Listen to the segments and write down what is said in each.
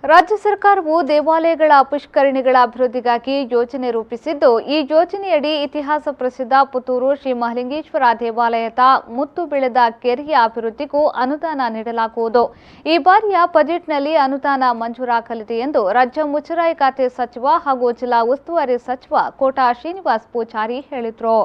ರಾಜ್ಯ ಸರ್ಕಾರವು ದೇವಾಲಯಗಳ ಪುಷ್ಕರಣಿಗಳ ಅಭಿವೃದ್ಧಿಗಾಗಿ ಯೋಜನೆ ರೂಪಿಸಿದ್ದು, ಈ ಯೋಜನೆಯಡಿ ಇತಿಹಾಸ ಪ್ರಸಿದ್ಧ ಪುತ್ತೂರು ಶ್ರೀ ಮಹಾಲಿಂಗೇಶ್ವರ ದೇವಾಲಯದ ಮುತ್ತು ಬೆಳೆದ ಕೆರೆಯ ಅಭಿವೃದ್ಧಿಗೂ ಅನುದಾನ ನೀಡಲಾಗುವುದು. ಈ ಬಾರಿಯ ಬಜೆಟ್ನಲ್ಲಿ ಅನುದಾನ ಮಂಜೂರಾಗಲಿದೆ ಎಂದು ರಾಜ್ಯ ಮುಜರಾಯಿ ಖಾತೆ ಸಚಿವ ಹಾಗೂ ಜಿಲ್ಲಾ ಉಸ್ತುವಾರಿ ಸಚಿವ ಕೋಟಾ ಶ್ರೀನಿವಾಸ್ ಪೂಜಾರಿ ಹೇಳಿದರು.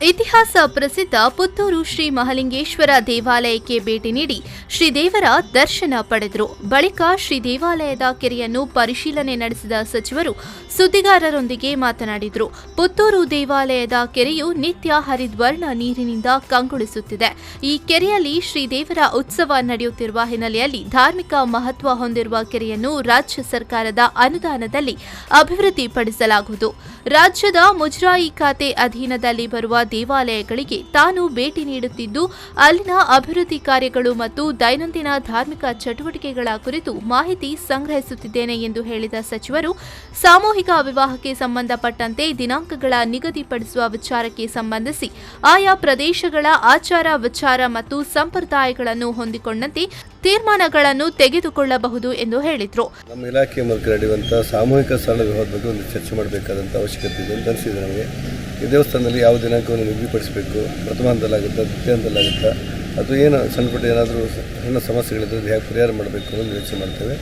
ಇತಿಹಾಸ ಪ್ರಸಿದ್ಧ ಪುತ್ತೂರು ಶ್ರೀ ಮಹಾಲಿಂಗೇಶ್ವರ ದೇವಾಲಯಕ್ಕೆ ಭೇಟಿ ನೀಡಿ ಶ್ರೀದೇವರ ದರ್ಶನ ಪಡೆದರು. ಬಳಿಕ ಶ್ರೀ ದೇವಾಲಯದ ಕೆರೆಯನ್ನು ಪರಿಶೀಲನೆ ನಡೆಸಿದ ಸಚಿವರು ಸುದ್ದಿಗಾರರೊಂದಿಗೆ ಮಾತನಾಡಿದರು. ಪುತ್ತೂರು ದೇವಾಲಯದ ಕೆರೆಯು ನಿತ್ಯ ಹರಿದ್ವರ್ಣ ನೀರಿನಿಂದ ಕಂಗೊಳಿಸುತ್ತಿದೆ. ಈ ಕೆರೆಯಲ್ಲಿ ಶ್ರೀದೇವರ ಉತ್ಸವ ನಡೆಯುತ್ತಿರುವ ಹಿನ್ನೆಲೆಯಲ್ಲಿ ಧಾರ್ಮಿಕ ಮಹತ್ವ ಹೊಂದಿರುವ ಕೆರೆಯನ್ನು ರಾಜ್ಯ ಸರ್ಕಾರದ ಅನುದಾನದಲ್ಲಿ ಅಭಿವೃದ್ಧಿಪಡಿಸಲಾಗುವುದು. ರಾಜ್ಯದ ಮುಜರಾಯಿ ಖಾತೆ ಅಧೀನದಲ್ಲಿ ಬರುವ ದೇವಾಲಯಗಳಿಗೆ ತಾನು ಭೇಟಿ ನೀಡುತ್ತಿದ್ದು, ಅಲ್ಲಿನ ಅಭಿವೃದ್ಧಿ ಕಾರ್ಯಗಳು ಮತ್ತು ದೈನಂದಿನ ಧಾರ್ಮಿಕ ಚಟುವಟಿಕೆಗಳ ಕುರಿತು ಮಾಹಿತಿ ಸಂಗ್ರಹಿಸುತ್ತಿದ್ದೇನೆ ಎಂದು ಹೇಳಿದ ಸಚಿವರು, ಸಾಮೂಹಿಕ ವಿವಾಹಕ್ಕೆ ಸಂಬಂಧಪಟ್ಟಂತೆ ದಿನಾಂಕಗಳ ನಿಗದಿಪಡಿಸುವ ವಿಚಾರಕ್ಕೆ ಸಂಬಂಧಿಸಿ ಆಯಾ ಪ್ರದೇಶಗಳ ಆಚಾರ ವಿಚಾರ ಮತ್ತು ಸಂಪ್ರದಾಯಗಳನ್ನು ಹೊಂದಿಕೊಂಡಂತೆ ತೀರ್ಮಾನಗಳನ್ನು ತೆಗೆದುಕೊಳ್ಳಬಹುದು ಎಂದು ಹೇಳಿದರು. ನಮ್ಮ ಇಲಾಖೆ ಮೂಲಕ ನಡೆಯುವಂತಹ ಸಾಮೂಹಿಕ ಸರಳ ವಿವಾಹದ ಬಗ್ಗೆ ಒಂದು ಚರ್ಚೆ ಮಾಡಬೇಕಾದಂಥ ಅವಶ್ಯಕತೆ ಇದೆ ಅಂತ ಅನಿಸಿದೆ ನಮಗೆ. ಈ ದೇವಸ್ಥಾನದಲ್ಲಿ ಯಾವ ದಿನಾಂಕವನ್ನು ನಿಗದಿಪಡಿಸಬೇಕು, ಪ್ರಥಮ ಹಂತದಲ್ಲಾಗುತ್ತಾ, ದ್ವಿತೀಯ ಹಂತದಲ್ಲಾಗುತ್ತಾ, ಅಥವಾ ಏನು ಸಣ್ಣಪುಟ್ಟ ಏನಾದರೂ ಸಣ್ಣ ಸಮಸ್ಯೆಗಳಿದ್ದರೆ ಹೇಗೆ ಪರಿಹಾರ ಮಾಡಬೇಕು ಅನ್ನೋದು ಯೋಚನೆ ಮಾಡ್ತೇವೆ.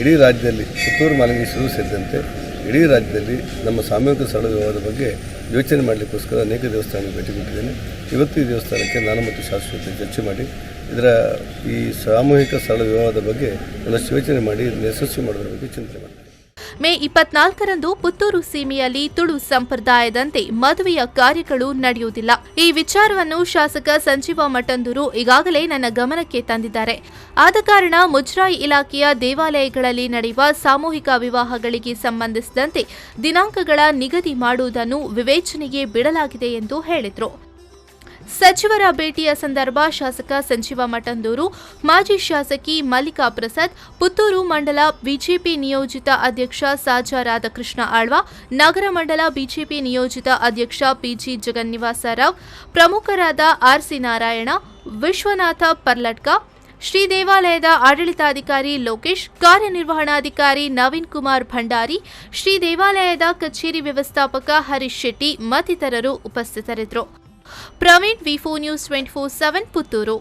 ಇಡೀ ರಾಜ್ಯದಲ್ಲಿ ಪುತ್ತೂರು ಮಹಾಲಿಂಗೇಶ್ವರರು ಸೇರಿದಂತೆ ಇಡೀ ರಾಜ್ಯದಲ್ಲಿ ನಮ್ಮ ಸಾಮೂಹಿಕ ಸರಳ ವಿವಾಹದ ಬಗ್ಗೆ ಯೋಚನೆ ಮಾಡಲಿಕ್ಕೋಸ್ಕರ ಅನೇಕ ದೇವಸ್ಥಾನಗಳಿಗೆ ಭೇಟಿ ಕೊಟ್ಟಿದ್ದೇನೆ. ಇವತ್ತು ಈ ದೇವಸ್ಥಾನಕ್ಕೆ ನಾನು ಮತ್ತು ಶಾಸಕರು ಚರ್ಚೆ ಮಾಡಿ ಇದರ ಈ ಸಾಮೂಹಿಕ ಸರಳ ವಿವಾಹದ ಬಗ್ಗೆ ಒಂದಷ್ಟು ಯೋಚನೆ ಮಾಡಿ ಇದನ್ನು ಯಶಸ್ವಿ ಮಾಡೋದ್ರ ಬಗ್ಗೆ ಚಿಂತನೆ ಮಾಡ್ತೇವೆ. ಮೇ 24ರಂದು ಪುತ್ತೂರು ಸೀಮೆಯಲ್ಲಿ ತುಳು ಸಂಪ್ರದಾಯದಂತೆ ಮದುವೆಯ ಕಾರ್ಯಗಳು ನಡೆಯುವುದಿಲ್ಲ. ಈ ವಿಚಾರವನ್ನು ಶಾಸಕ ಸಂಜೀವ ಮಠಂದೂರು ಈಗಾಗಲೇ ನನ್ನ ಗಮನಕ್ಕೆ ತಂದಿದ್ದಾರೆ. ಆದ ಕಾರಣ ಮುಜರಾಯಿ ಇಲಾಖೆಯ ದೇವಾಲಯಗಳಲ್ಲಿ ನಡೆಯುವ ಸಾಮೂಹಿಕ ವಿವಾಹಗಳಿಗೆ ಸಂಬಂಧಿಸಿದಂತೆ ದಿನಾಂಕಗಳ ನಿಗದಿ ಮಾಡುವುದನ್ನು ವಿವೇಚನೆಗೆ ಬಿಡಲಾಗಿದೆ ಎಂದು ಹೇಳಿದರು. ಸಚಿವರ ಭೇಟಿಯ ಸಂದರ್ಭ ಶಾಸಕ ಸಂಜೀವ ಮಠಂದೂರು, ಮಾಜಿ ಶಾಸಕಿ ಮಲ್ಲಿಕಾ ಪ್ರಸಾದ್, ಪುತ್ತೂರು ಮಂಡಲ ಬಿಜೆಪಿ ನಿಯೋಜಿತ ಅಧ್ಯಕ್ಷ ಸಾಜಾ ರಾಧಾಕೃಷ್ಣ ಆಳ್ವ, ನಗರ ಮಂಡಲ ಬಿಜೆಪಿ ನಿಯೋಜಿತ ಅಧ್ಯಕ್ಷ ಪಿಜಿ ಜಗನ್ನಿವಾಸರಾವ್, ಪ್ರಮುಖರಾದ ಆರ್ಸಿ ನಾರಾಯಣ, ವಿಶ್ವನಾಥ ಪರ್ಲಟ್ಕ, ಶ್ರೀ ದೇವಾಲಯದ ಆಡಳಿತಾಧಿಕಾರಿ ಲೋಕೇಶ್, ಕಾರ್ಯನಿರ್ವಹಣಾಧಿಕಾರಿ ನವೀನ್ ಕುಮಾರ್ ಭಂಡಾರಿ, ಶ್ರೀ ದೇವಾಲಯದ ಕಚೇರಿ ವ್ಯವಸ್ಥಾಪಕ ಹರೀಶ್ ಶೆಟ್ಟಿ ಮತ್ತಿತರರು ಉಪಸ್ಥಿತರಿದ್ದರು. ಪ್ರವೀಣ್, ವಿ4 ನ್ಯೂಸ್ 24/7 ಪುತ್ತೂರು.